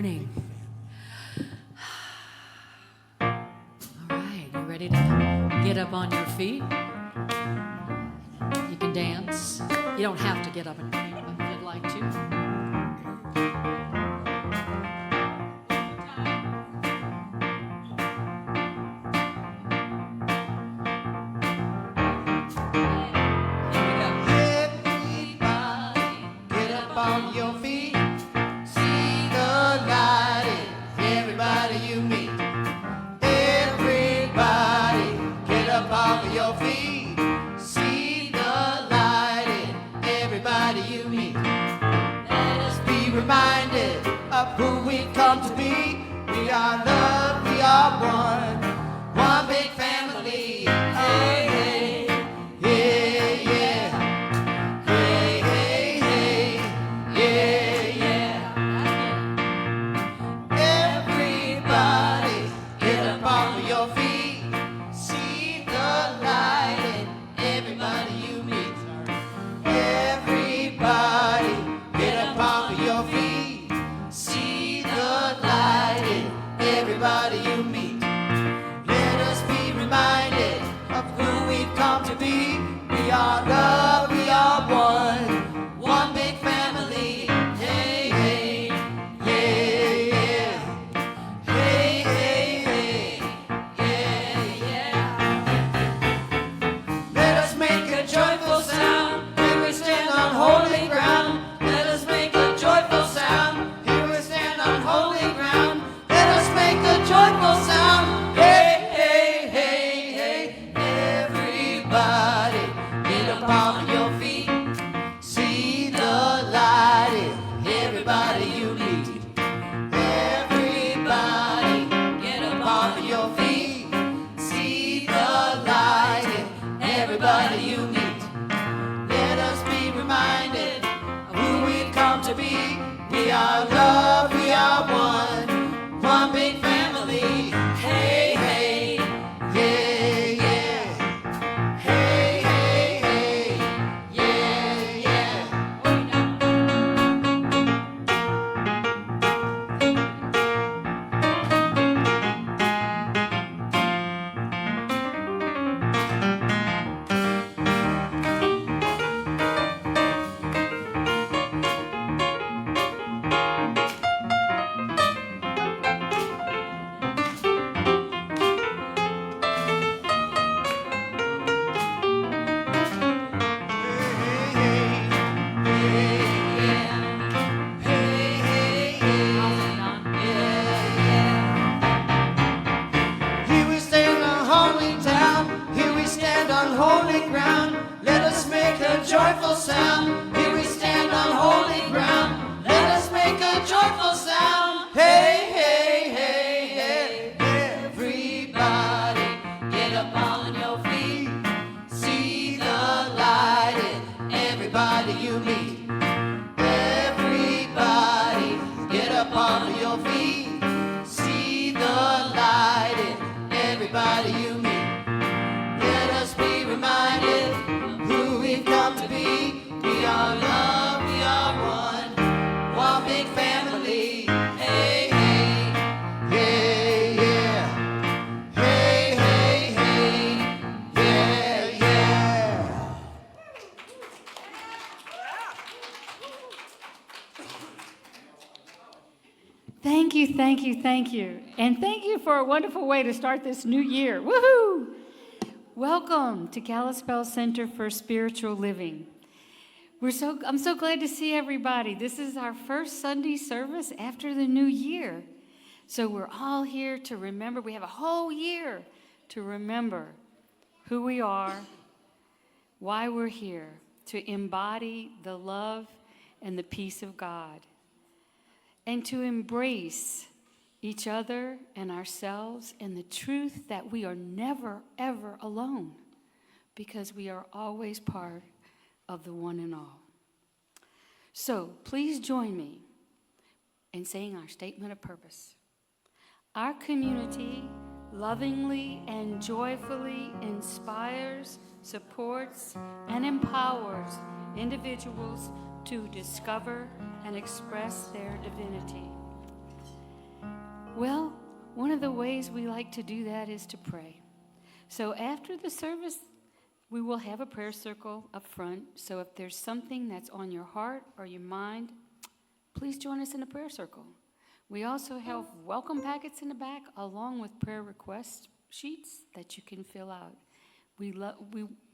morning. All right, you ready to get up on your feet? You can dance. You don't have to get up and dance, but if you'd like to. Reminded of who we've come to be. We are love, we are one big family. Hey, hey, yeah, yeah. Hey, hey, hey, yeah, yeah. Everybody, get up off of your feet. See the light in everybody you meet. Everybody, get up off of your feet. See the light in everybody you meet. Let us be reminded of who we've come to be. We are love, we are one big family. Hey, hey, yeah, yeah. Hey, hey, hey, yeah, yeah. Let us make a joyful sound when we stand on holy ground. Let us make a joyful sound. Here we stand on holy ground. Let us make a joyful sound. Hey, hey, hey, hey. Everybody, get up on your feet. See the light in everybody you meet. Everybody, get up off your feet. See the light in everybody you meet. Let us be reminded of who we've come to be. We are love, we are one big family. Hey, hey, yeah, yeah. Hey, hey, hey, yeah, yeah. Here we stand on holy town. Here we stand on holy ground. Let us make a joyful sound. Here we stand on holy ground. Let us make a joyful sound. Hey, hey, hey, hey. Everybody, get up on your feet. See the light in everybody you meet. Everybody, get up on your feet. See the light in everybody you meet. Let us be reminded of who we've come to be. We are love, we are one big family. Hey, hey, yeah, yeah. Hey, hey, hey, yeah, yeah. Thank you, thank you, thank you. And thank you for a wonderful way to start this new year. Woohoo! Welcome to Kalispell Center for Spiritual Living. I'm so glad to see everybody. This is our first Sunday service after the new year. So we're all here to remember. We have a whole year to remember who we are, why we're here, to embody the love and the peace of God, and to embrace each other and ourselves and the truth that we are never, ever alone, because we are always part of the one and all. So please join me in saying our statement of purpose. Our community lovingly and joyfully inspires, supports, and empowers individuals to discover and express their divinity. Well, one of the ways we like to do that is to pray. So after the service, we will have a prayer circle up front. So if there's something that's on your heart or your mind, please join us in a prayer circle. We also have welcome packets in the back along with prayer request sheets that you can fill out.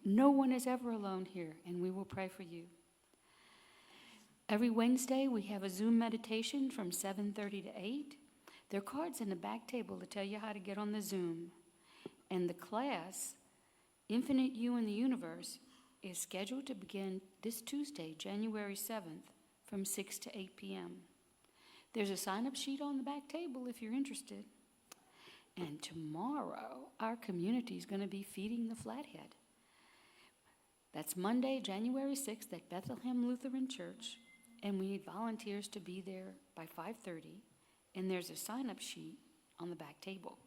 No one is ever alone here, and we will pray for you. Every Wednesday, we have a Zoom meditation from 7:30 to 8. There are cards in the back table to tell you how to get on the Zoom. And the class, Infinite You in the Universe, is scheduled to begin this Tuesday, January 7th, from 6 to 8 p.m. There's a sign-up sheet on the back table if you're interested. And tomorrow, our community is going to be feeding the Flathead. That's Monday, January 6th at Bethlehem Lutheran Church, and we need volunteers to be there by 5:30, and there's a sign-up sheet on the back table.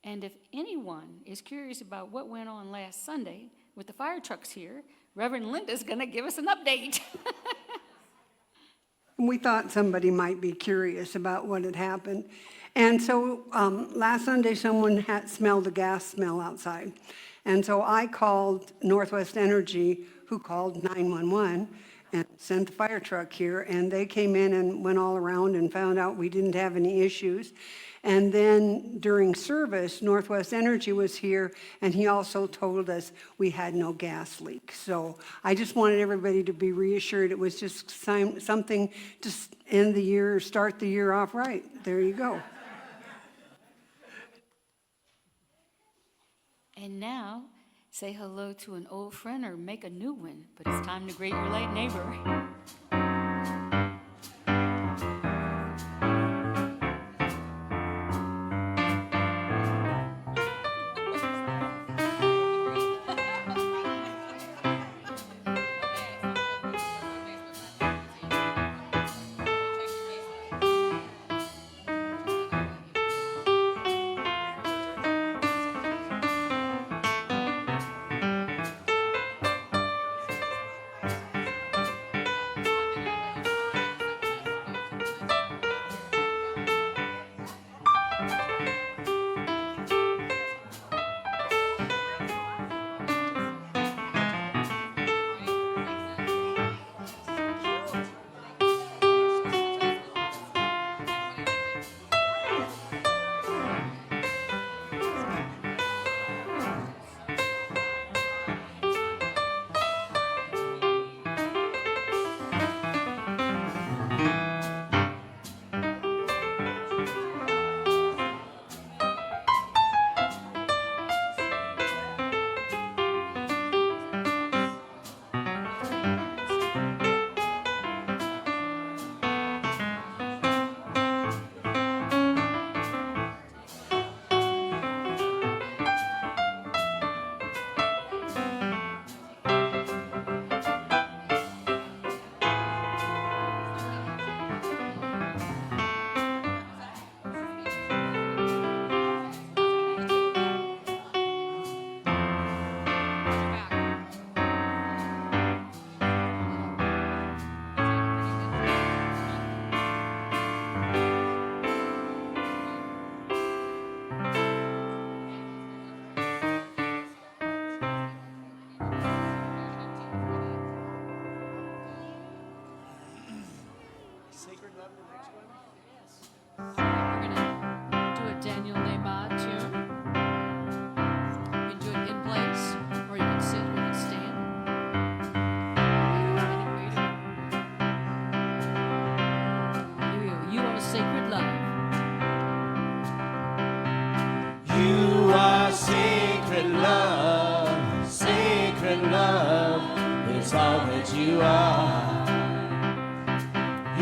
And if anyone is curious about what went on last Sunday with the fire trucks here, Reverend Linda's going to give us an update. We thought somebody might be curious about what had happened. And so last Sunday, someone had smelled a gas smell outside. And so I called Northwest Energy, who called 911 and sent the fire truck here. And they came in and went all around and found out we didn't have any issues. And then during service, Northwest Energy was here, and he also told us we had no gas leak. So I just wanted everybody to be reassured. It was just something to end the year, start the year off right. There you go. And now, say hello to an old friend or make a new one, but it's time to greet your late neighbor. Is all that you are.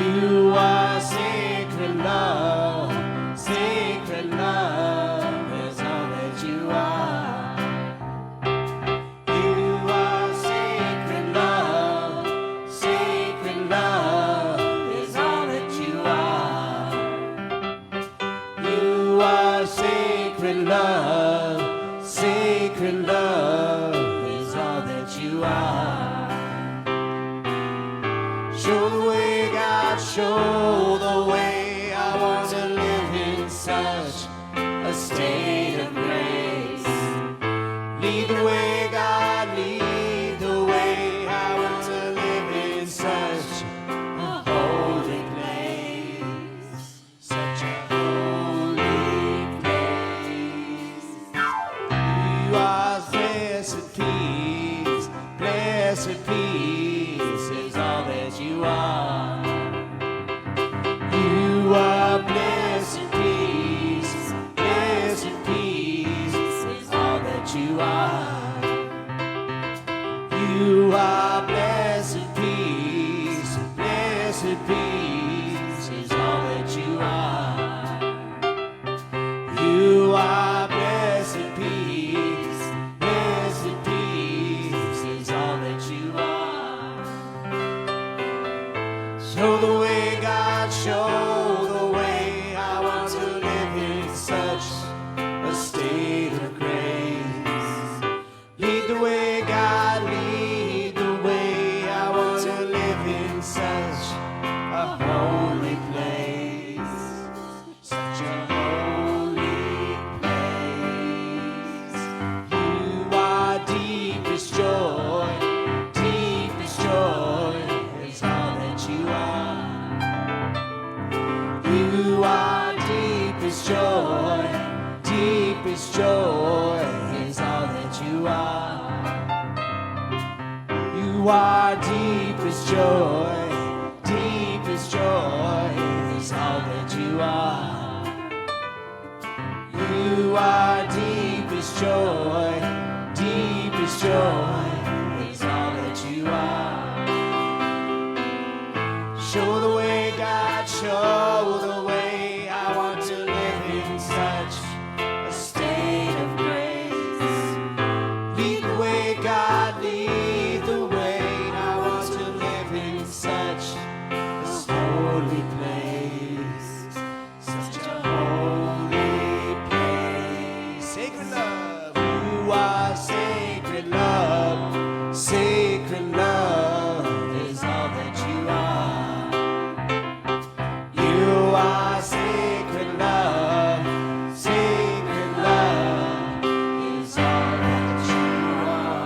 You are sacred love. Sacred love is all that you are. You are sacred love. Sacred love is all that you are. You are sacred love. Sacred love is all that you are. Show the way, God, show the way. I want to live inside. a state of grace. Lead the way, God, lead the way. I want to live in such a holy place, such a holy place. You are blessed peace, blessed peace is all that you are. You are blessed peace, blessed peace is all that you are. You are blessed peace, blessed peace is all that you are. You are blessed peace, blessed peace is all that you are. Show the way, God, show the way. I want to live in such a state of grace. Lead the way, God, lead the way. I want to live in such a holy place, such a holy place. You are deepest joy is all that you are. You are deepest joy is all that you are. You are deepest joy is all that you are. You are deepest joy is all that you are. Show the way, God, show the way. I want to live in such a state of grace. Lead the way, God, lead the way. I want to live in such a holy place, such a holy place. Sacred love, you are sacred love, sacred love is all that you are. You are sacred love is all that you are.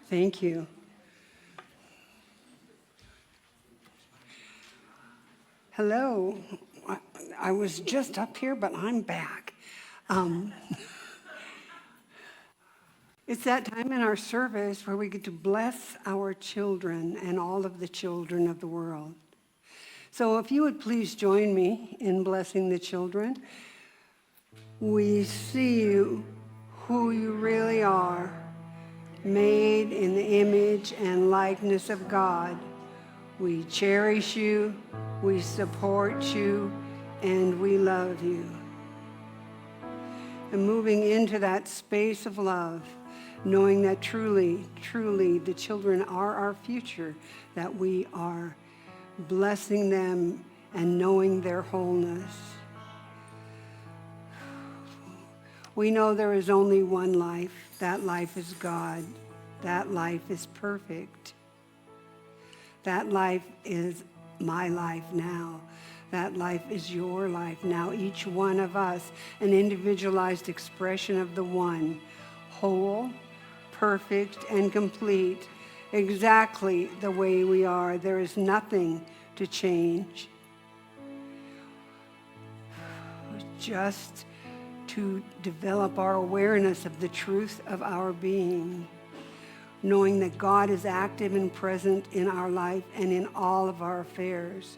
Thank you. Hello. I was just up here, but I'm back. It's that time in our service where we get to bless our children and all of the children of the world. So if you would please join me in blessing the children. We see you, who you really are, made in the image and likeness of God. We cherish you, we support you, and we love you. And moving into that space of love, knowing that truly, truly the children are our future, that we are blessing them and knowing their wholeness. We know there is only one life. That life is God. That life is perfect. That life is my life now. That life is your life now. Each one of us, an individualized expression of the one, whole, perfect, and complete, exactly the way we are. There is nothing to change. Just to develop our awareness of the truth of our being, knowing that God is active and present in our life and in all of our affairs.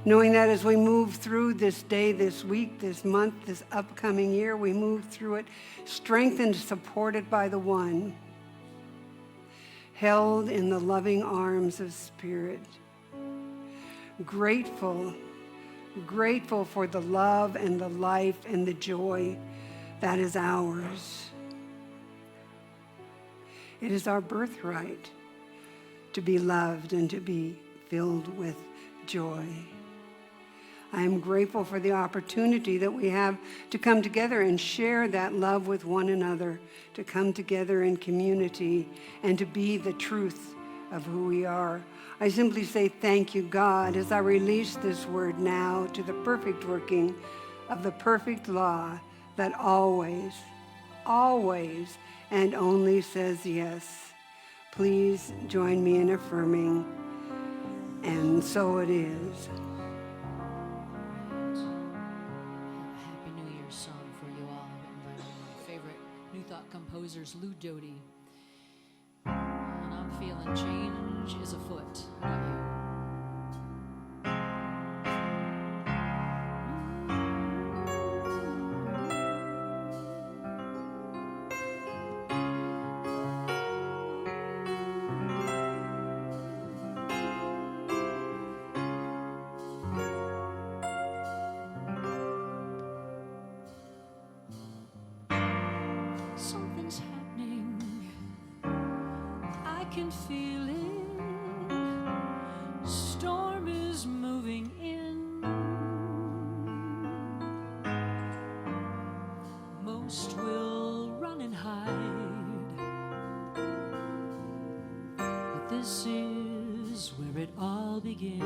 Knowing that as we move through this day, this week, this month, this upcoming year, we move through it strengthened, supported by the one, held in the loving arms of Spirit. Grateful for the love and the life and the joy that is ours. It is our birthright to be loved and to be filled with joy. I am grateful for the opportunity that we have to come together and share that love with one another, to come together in community and to be the truth of who we are. I simply say thank you, God, as I release this word now to the perfect working of the perfect law that always, always, and only says yes. Please join me in affirming, and so it is. Happy New Year song for you all, written by one of my favorite New Thought composers, Lou Doty. And I'm feeling change is afoot. How about you? Something's happening. I can feel it. Storm is moving in. Most will run and hide, but this is where it all begins.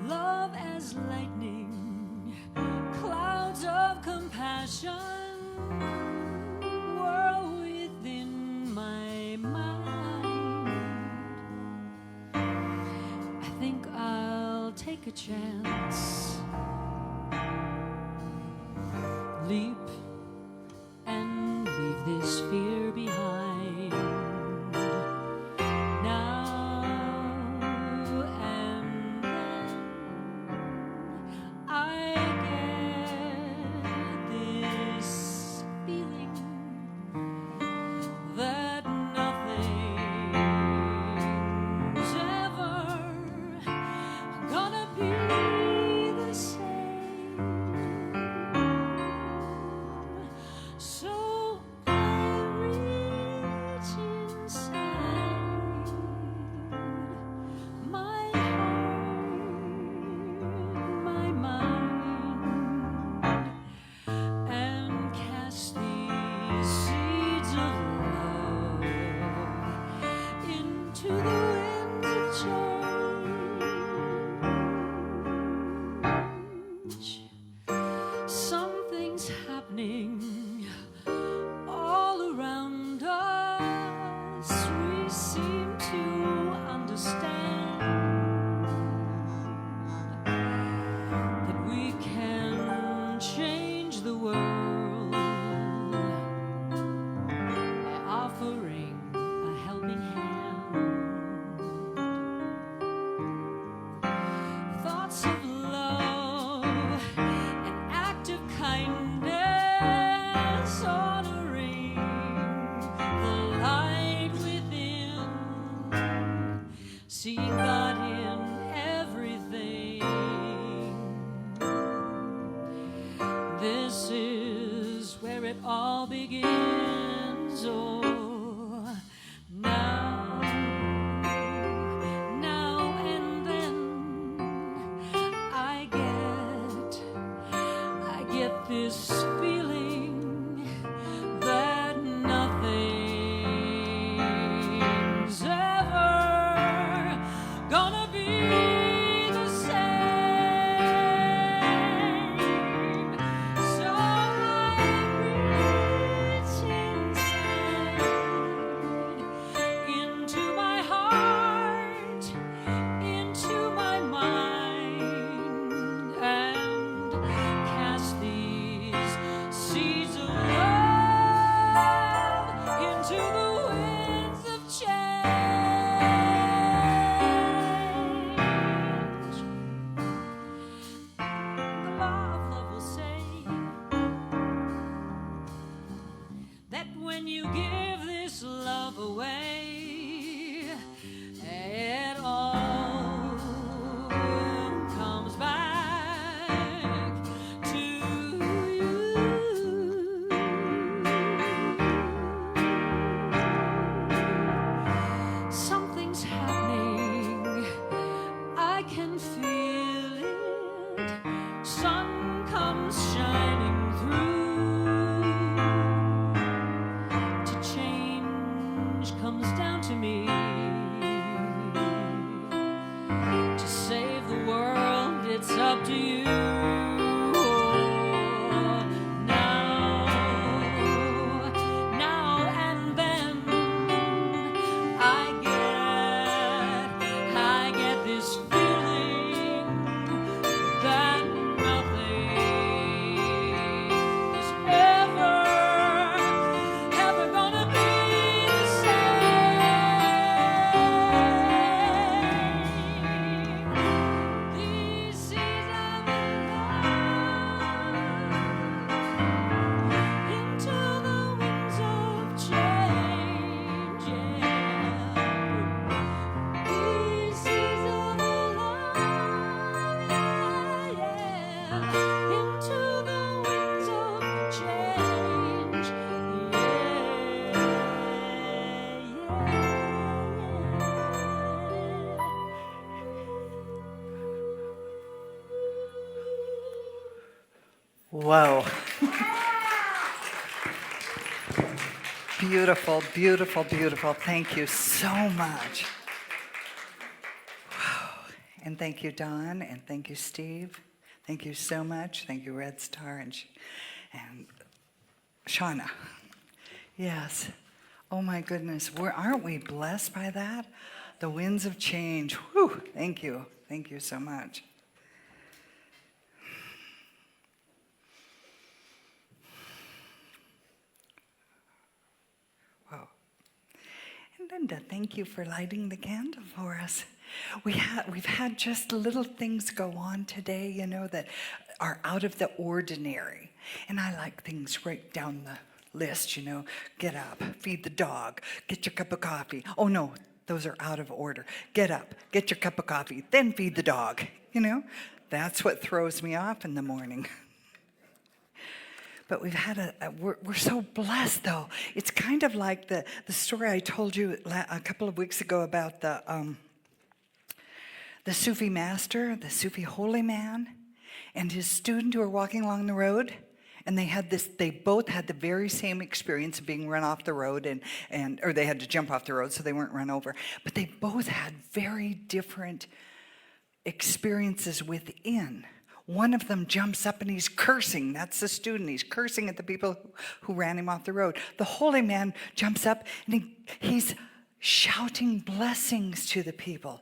Love as lightning, clouds of compassion whirl within my mind. I think I'll take a chance, leap and leave this fear behind. Now and then I get this feeling that nothing's ever gonna be the same. So I reach inside my heart, my mind, and cast these seeds of love into the winds of change. Something's happening all around us. We seem to understand that we can change the world by offering a helping hand. Thoughts of love, an act of kindness, honoring the light within, seeing God in everything. This is where it all begins. Oh, now and then I get this feeling that nothing's ever gonna be the same. So I reach inside into my heart, into my mind, and cast these seeds of love into the winds of change. The law of love will say that when you give this love away, it all comes back to you. Something's happening to me. To save the world, it's up to you. Now and then, I get this feeling that nothing's ever gonna be the same. These seas of love into the winds of change, yeah. These seas of love, yeah, into the winds of change, Whoa. Beautiful, beautiful, beautiful. Thank you so much. Wow. And thank you, Don, and thank you, Steve. Thank you so much. Thank you, Red Star and Shauna. Yes. Oh my goodness. Aren't we blessed by that? The winds of change. Whew. Thank you. Thank you so much. Wow. And Linda, thank you for lighting the candle for us. We've had just little things go on today, that are out of the ordinary. And I like things right down the list, Get up, feed the dog, get your cup of coffee. Oh no, those are out of order. Get up, get your cup of coffee, then feed the dog. That's what throws me off in the morning. But we've had we're so blessed, though. It's kind of like the story I told you a couple of weeks ago about the Sufi master, the Sufi holy man, and his student who were walking along the road, and they both had the very same experience of being run off the road, or they had to jump off the road so they weren't run over. But they both had very different experiences within. One of them jumps up and he's cursing. That's the student. He's cursing at the people who ran him off the road. The holy man jumps up and he's shouting blessings to the people.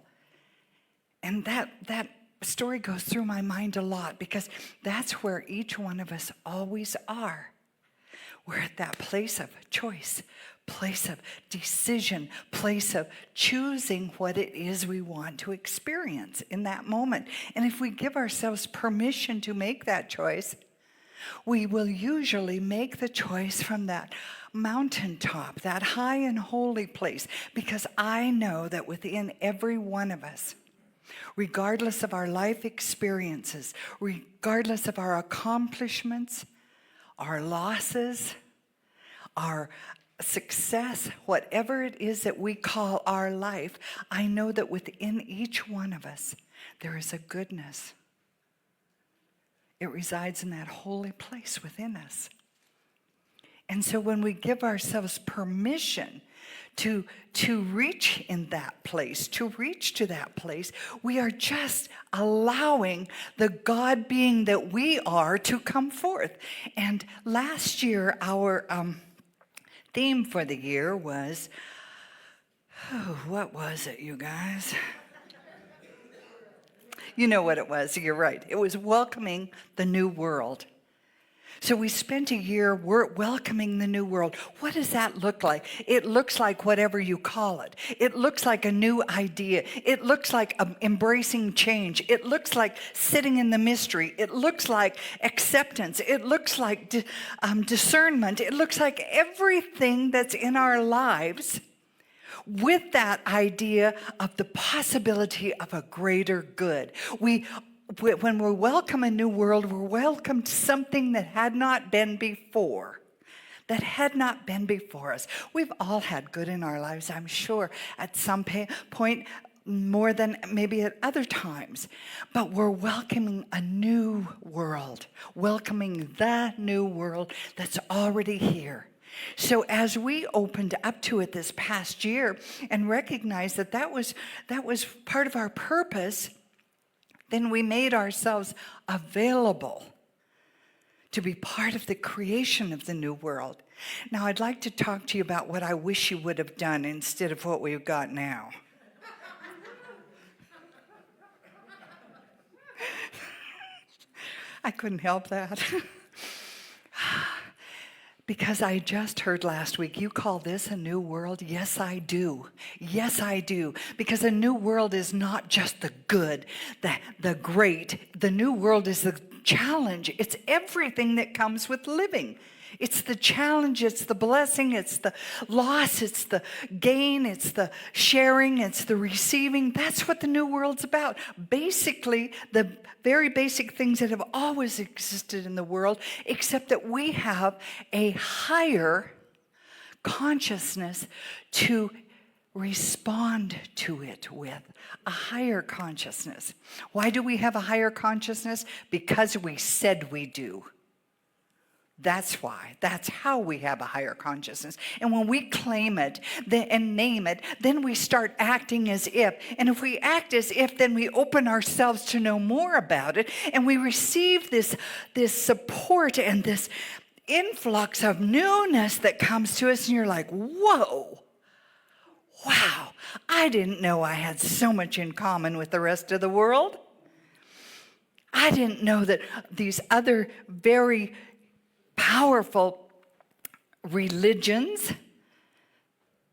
And that story goes through my mind a lot, because that's where each one of us always are. We're at that place of choice, place of decision, place of choosing what it is we want to experience in that moment. And if we give ourselves permission to make that choice, we will usually make the choice from that mountaintop, that high and holy place, because I know that within every one of us, regardless of our life experiences, regardless of our accomplishments, our losses, our success, whatever it is that we call our life, I know that within each one of us, there is a goodness. It resides in that holy place within us. And so when we give ourselves permission to reach in that place, to reach to that place, we are just allowing the God being that we are to come forth. And last year, our theme for the year was, what was it, you guys? You know what it was, you're right. It was welcoming the new world. So we spent a year welcoming the new world. What does that look like? It looks like whatever you call it. It looks like a new idea. It looks like embracing change. It looks like sitting in the mystery. It looks like acceptance. It looks like discernment. It looks like everything that's in our lives with that idea of the possibility of a greater good. When we welcome a new world, we're welcomed something that had not been before. That had not been before us. We've all had good in our lives, I'm sure, at some point, more than maybe at other times. But we're welcoming a new world, welcoming the new world that's already here. So as we opened up to it this past year and recognized that that was part of our purpose, then we made ourselves available to be part of the creation of the new world. Now, I'd like to talk to you about what I wish you would have done instead of what we've got now. I couldn't help that. Because I just heard last week, you call this a new world? Yes, I do. Yes, I do. Because a new world is not just the good, the great. The new world is the challenge. It's everything that comes with living. It's the challenge, it's the blessing, it's the loss, it's the gain, it's the sharing, it's the receiving. That's what the new world's about. Basically, the very basic things that have always existed in the world, except that we have a higher consciousness to respond to it with. A higher consciousness. Why do we have a higher consciousness? Because we said we do. That's why. That's how we have a higher consciousness. And when we claim it and name it, then we start acting as if. And if we act as if, then we open ourselves to know more about it. And we receive this support and this influx of newness that comes to us. And you're like, whoa, wow, I didn't know I had so much in common with the rest of the world. I didn't know that these other very powerful religions,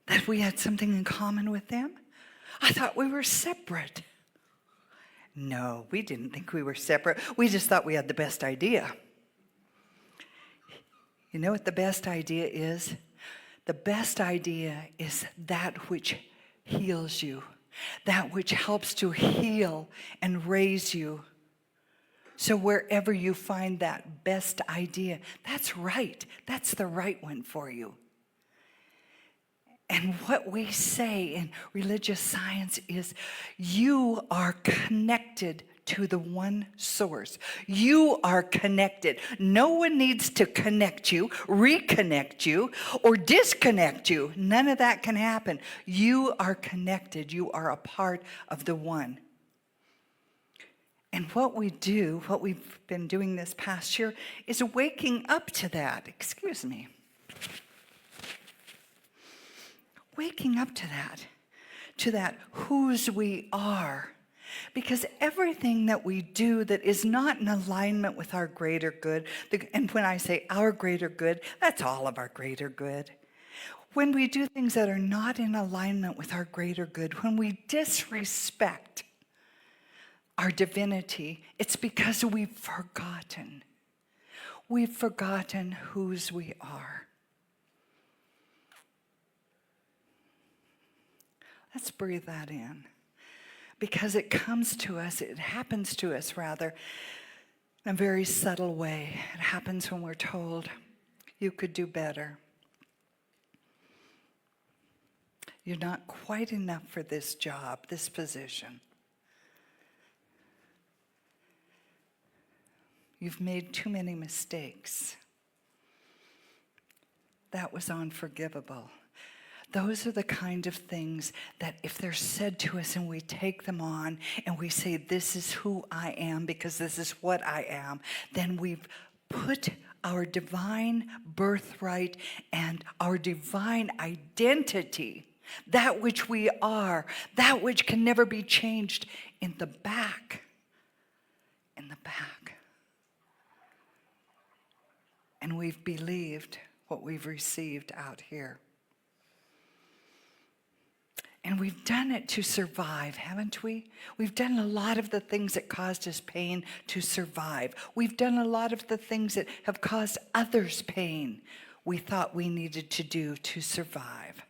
that we had something in common with them. I thought we were separate. No, we didn't think we were separate. We just thought we had the best idea. You know what the best idea is? The best idea is that which heals you, that which helps to heal and raise you. So wherever you find that best idea, that's right. That's the right one for you. And what we say in religious science is you are connected to the one source. You are connected. No one needs to connect you, reconnect you, or disconnect you. None of that can happen. You are connected. You are a part of the one. And what we do, what we've been doing this past year, is waking up to that. Excuse me. Waking up to that whose we are. Because everything that we do that is not in alignment with our greater good, and when I say our greater good, that's all of our greater good. When we do things that are not in alignment with our greater good, when we disrespect our divinity, it's because we've forgotten. We've forgotten whose we are. Let's breathe that in. Because it comes to us, it happens to us rather, in a very subtle way. It happens when we're told, you could do better. You're not quite enough for this job, this position. You've made too many mistakes. That was unforgivable. Those are the kind of things that if they're said to us and we take them on and we say, this is who I am because this is what I am, then we've put our divine birthright and our divine identity, that which we are, that which can never be changed, in the back. In the back. And we've believed what we've received out here. And we've done it to survive, haven't we? We've done a lot of the things that caused us pain to survive. We've done a lot of the things that have caused others pain we thought we needed to do to survive.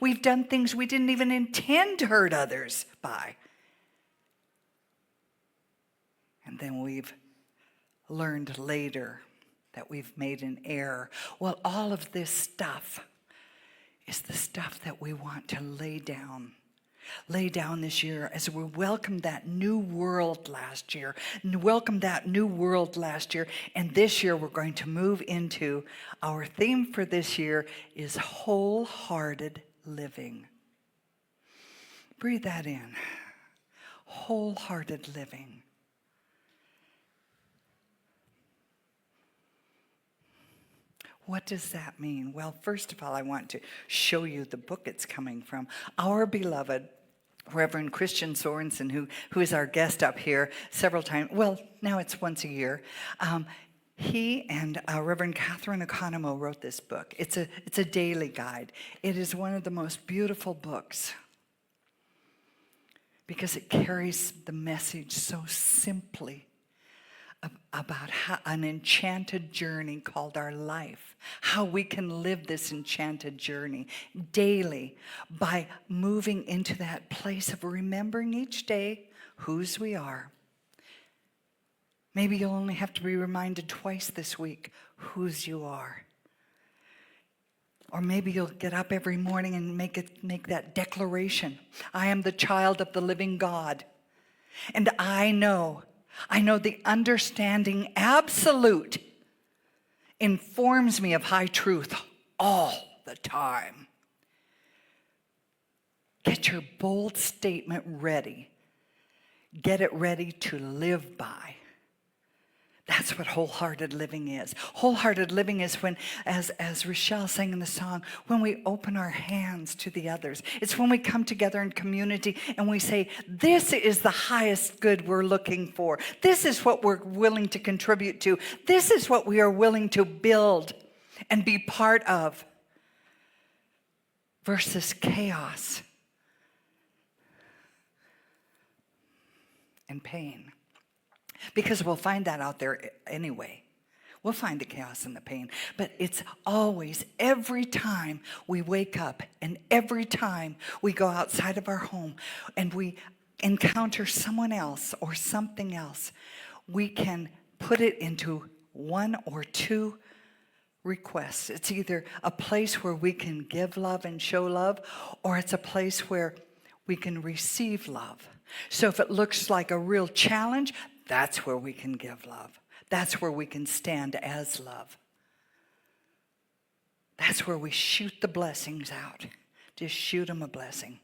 We've done things we didn't even intend to hurt others by. And then we've learned later that we've made an error. Well, all of this stuff is the stuff that we want to lay down lay down this year as we welcomed that new world last year, and this year we're going to move into our theme for this year is wholehearted living. Breathe that in. Wholehearted living. What does that mean? Well, first of all, I want to show you the book it's coming from. Our beloved Reverend Christian Sorensen, who is our guest up here several times. Well, now it's once a year. He and Reverend Catherine Economo wrote this book. It's a daily guide. It is one of the most beautiful books because it carries the message so simply about an enchanted journey called our life, how we can live this enchanted journey daily by moving into that place of remembering each day whose we are. Maybe you'll only have to be reminded twice this week whose you are. Or maybe you'll get up every morning and make that declaration. I am the child of the living God. And I know the understanding absolute informs me of high truth all the time. Get your bold statement ready. Get it ready to live by. That's what wholehearted living is. Wholehearted living is when, as Rochelle sang in the song, when we open our hands to the others. It's when we come together in community and we say, this is the highest good we're looking for. This is what we're willing to contribute to. This is what we are willing to build and be part of. Versus chaos and pain. Because we'll find that out there anyway. We'll find the chaos and the pain. But it's always, every time we wake up and every time we go outside of our home and we encounter someone else or something else, we can put it into one or two requests. It's either a place where we can give love and show love, or it's a place where we can receive love. So if it looks like a real challenge, that's where we can give love. That's where we can stand as love. That's where we shoot the blessings out. Just shoot them a blessing.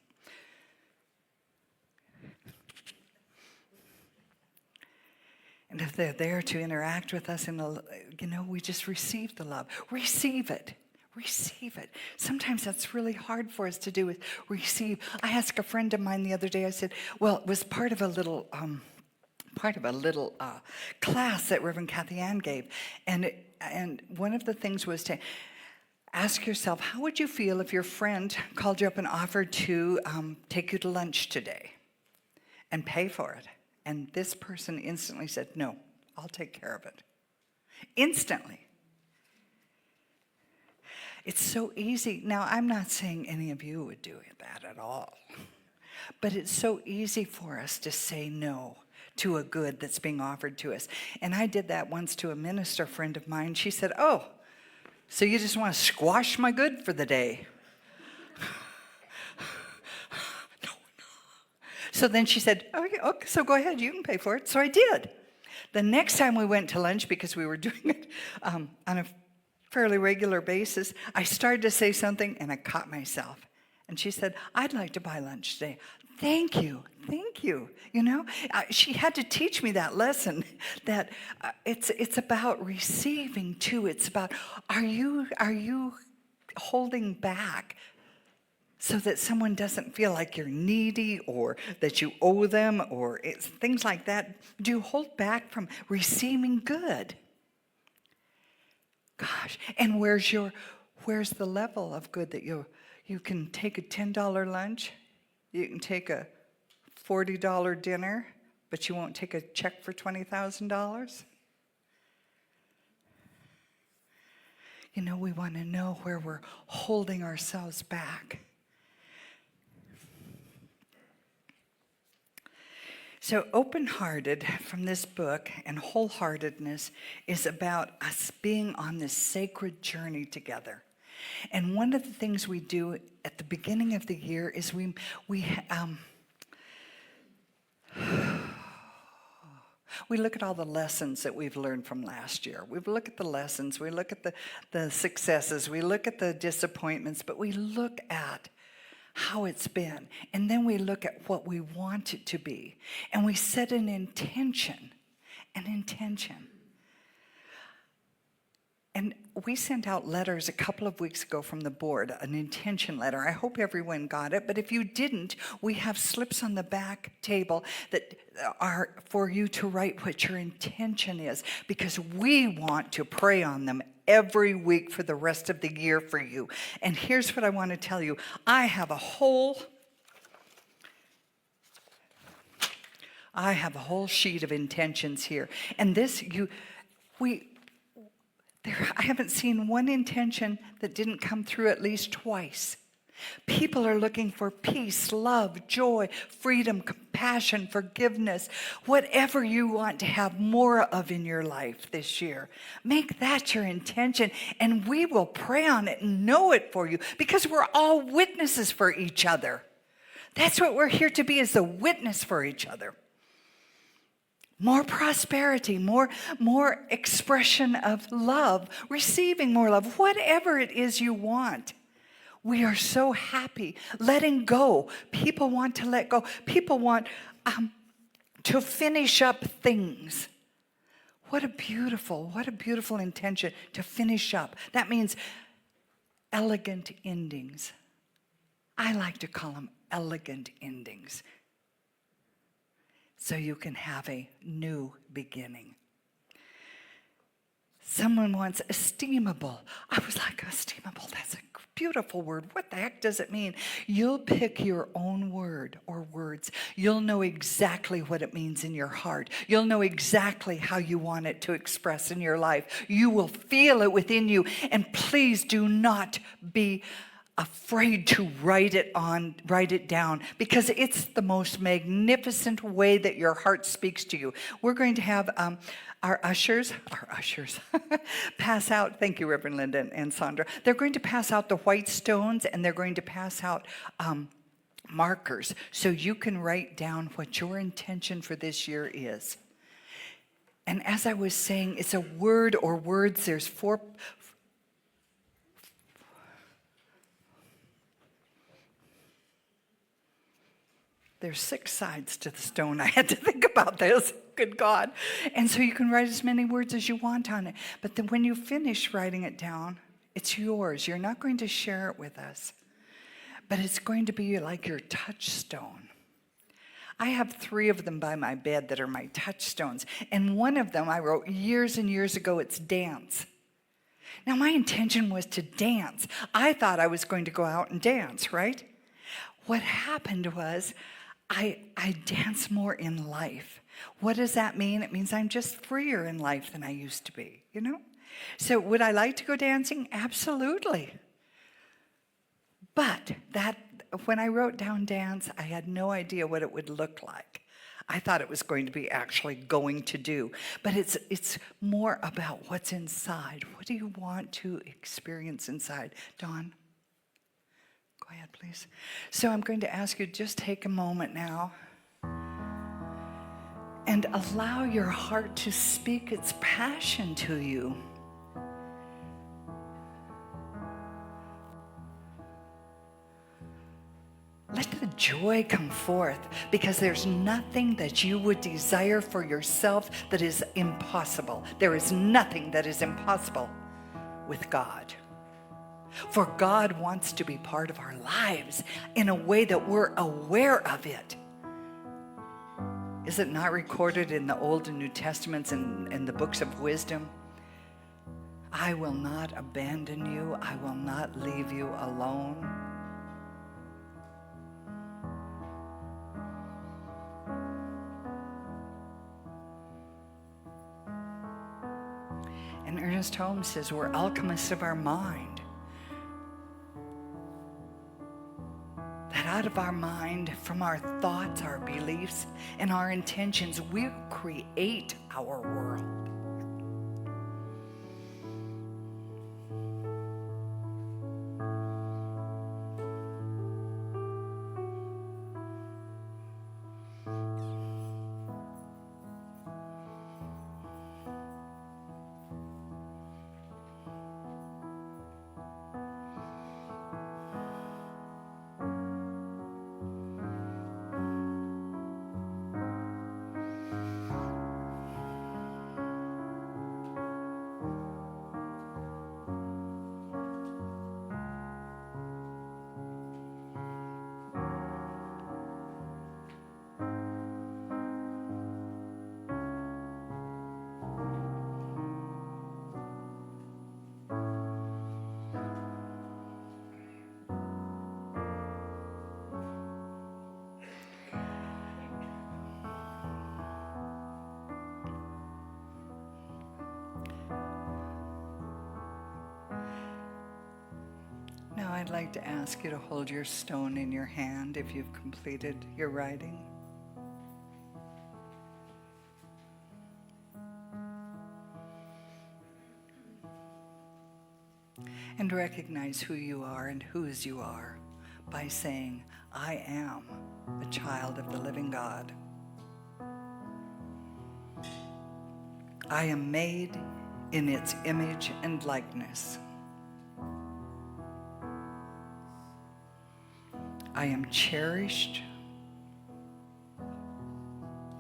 And if they're there to interact with us, we just receive the love. Receive it. Receive it. Sometimes that's really hard for us to do, is receive. I asked a friend of mine the other day, I said, well, it was part of a little class that Reverend Kathy Ann gave. And one of the things was to ask yourself, how would you feel if your friend called you up and offered to take you to lunch today and pay for it? And this person instantly said, no, I'll take care of it. Instantly. It's so easy. Now, I'm not saying any of you would do that at all. But it's so easy for us to say no to a good that's being offered to us. And I did that once to a minister friend of mine. She said, oh, so you just want to squash my good for the day? No. So then she said, okay, so go ahead, you can pay for it. So I did. The next time we went to lunch, because we were doing it on a fairly regular basis, I started to say something and I caught myself. And she said, I'd like to buy lunch today. Thank you. She had to teach me that lesson, that it's about receiving too. It's about, are you holding back so that someone doesn't feel like you're needy or that you owe them or things like that? Do you hold back from receiving good? Gosh, and where's the level of good that you can take a $10 lunch, you can take a $40 dinner, but you won't take a check for $20,000? We want to know where we're holding ourselves back. So open-hearted from this book and wholeheartedness is about us being on this sacred journey together. And one of the things we do at the beginning of the year is we look at all the lessons that we've learned from last year. We look at the lessons, we look at the successes, we look at the disappointments, but we look at how it's been. And then we look at what we want it to be. And we set an intention. And we sent out letters a couple of weeks ago from the board, an intention letter. I hope everyone got it, but if you didn't, we have slips on the back table that are for you to write what your intention is, because we want to pray on them every week for the rest of the year for you. And here's what I want to tell you. I have a whole sheet of intentions here. And I haven't seen one intention that didn't come through at least twice. People are looking for peace, love, joy, freedom, compassion, forgiveness, whatever you want to have more of in your life this year. Make that your intention, and we will pray on it and know it for you, because we're all witnesses for each other. That's what we're here to be, is a witness for each other. More prosperity, more expression of love, receiving more love, whatever it is you want. We are so happy. Letting go. People want to let go. People want to finish up things. What a beautiful intention, to finish up. That means elegant endings. I like to call them elegant endings. So you can have a new beginning. Someone wants esteemable. I was like, esteemable, that's a beautiful word. What the heck does it mean? You'll pick your own word or words. You'll know exactly what it means in your heart. You'll know exactly how you want it to express in your life. You will feel it within you. And please do not be afraid to write it down, because it's the most magnificent way that your heart speaks to you. We're going to have our ushers pass out. Thank you, Reverend Linda and Sandra. They're going to pass out the white stones, and they're going to pass out markers, so you can write down what your intention for this year is. And as I was saying, it's a word or words. There's 6 sides to the stone. I had to think about this. Good God. And so you can write as many words as you want on it. But then when you finish writing it down, it's yours. You're not going to share it with us. But it's going to be like your touchstone. I have 3 of them by my bed that are my touchstones. And one of them I wrote years and years ago, it's dance. Now my intention was to dance. I thought I was going to go out and dance, right? What happened was, I dance more in life. What does that mean? It means I'm just freer in life than I used to be, you know? So would I like to go dancing? Absolutely. But when I wrote down dance, I had no idea what it would look like. I thought it was going to be actually going to do. But it's more about what's inside. What do you want to experience inside? Dawn? Go ahead, please. So I'm going to ask you to just take a moment now and allow your heart to speak its passion to you. Let the joy come forth, because there's nothing that you would desire for yourself that is impossible. There is nothing that is impossible with God. For God wants to be part of our lives in a way that we're aware of it. Is it not recorded in the Old and New Testaments and in the books of wisdom? I will not abandon you. I will not leave you alone. And Ernest Holmes says we're alchemists of our mind. That out of our mind, from our thoughts, our beliefs, and our intentions, we create our world. I'd like to ask you to hold your stone in your hand if you've completed your writing. And recognize who you are and whose you are by saying, I am a child of the living God. I am made in its image and likeness. I am cherished.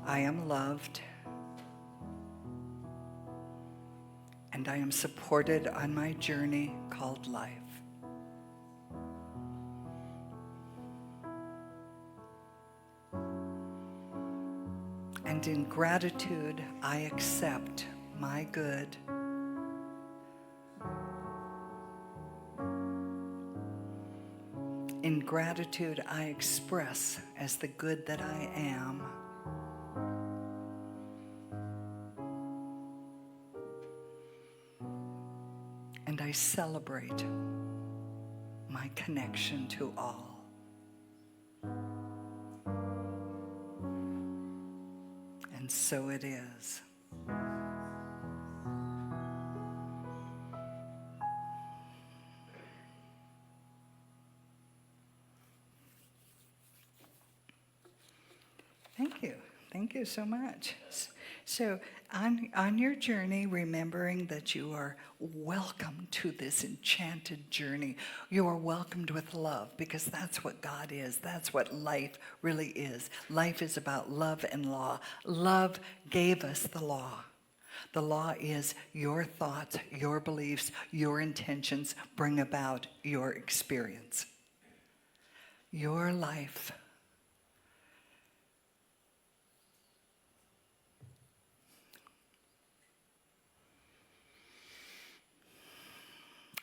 I am loved. And I am supported on my journey called life. And in gratitude, I accept my good. In gratitude, I express as the good that I am. And I celebrate my connection to all. And so it is. Thank you. Thank you so much. So on your journey, remembering that you are welcome to this enchanted journey. You are welcomed with love because that's what God is. That's what life really is. Life is about love and law. Love gave us the law. The law is your thoughts, your beliefs, your intentions bring about your experience. Your life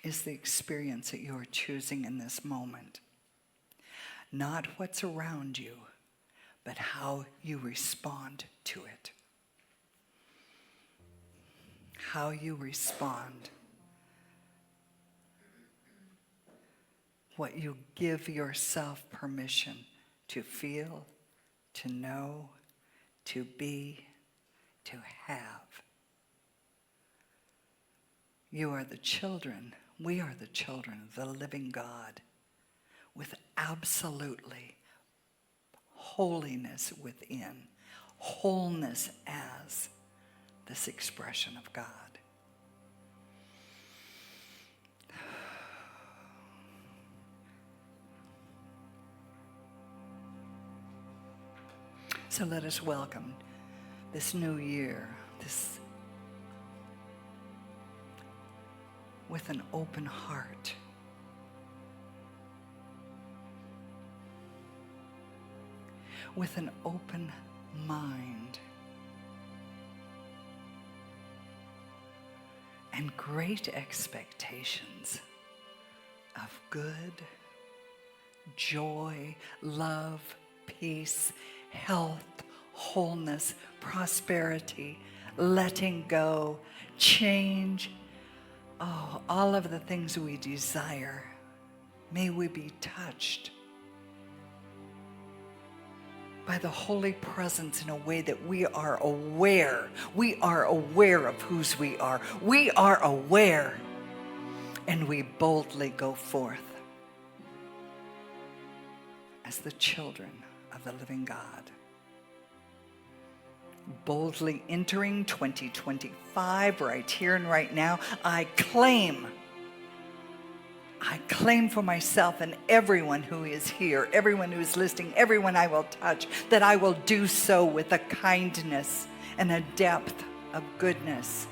is the experience that you're choosing in this moment. Not what's around you, but how you respond to it. How you respond. What you give yourself permission to feel, to know, to be, to have. You are the children. We are the children of the living God with absolutely holiness within, wholeness as this expression of God. So let us welcome this new year, this with an open heart. With an open mind. And great expectations of good, joy, love, peace, health, wholeness, prosperity, letting go, change. Oh, all of the things we desire, may we be touched by the holy presence in a way that we are aware. We are aware of whose we are. We are aware, and we boldly go forth as the children of the living God. Boldly entering 2025 right here and right now, I claim for myself and everyone who is here, everyone who is listening, everyone I will touch, that I will do so with a kindness and a depth of goodness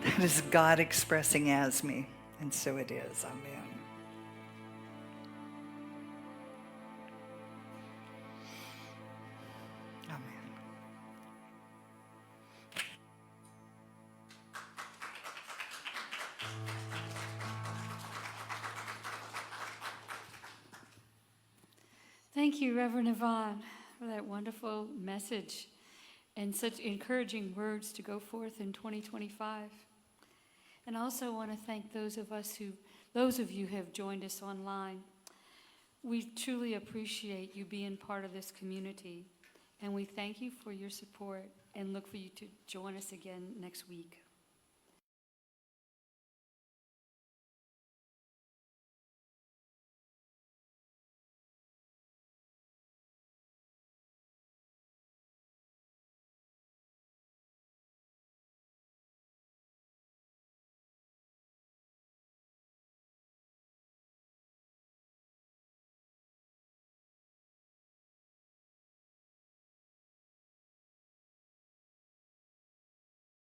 that is God expressing as me. And so it is. Amen. Thank you, Reverend Yvonne, for that wonderful message and such encouraging words to go forth in 2025. And I also want to thank those those of you who have joined us online. We truly appreciate you being part of this community, and we thank you for your support and look for you to join us again next week.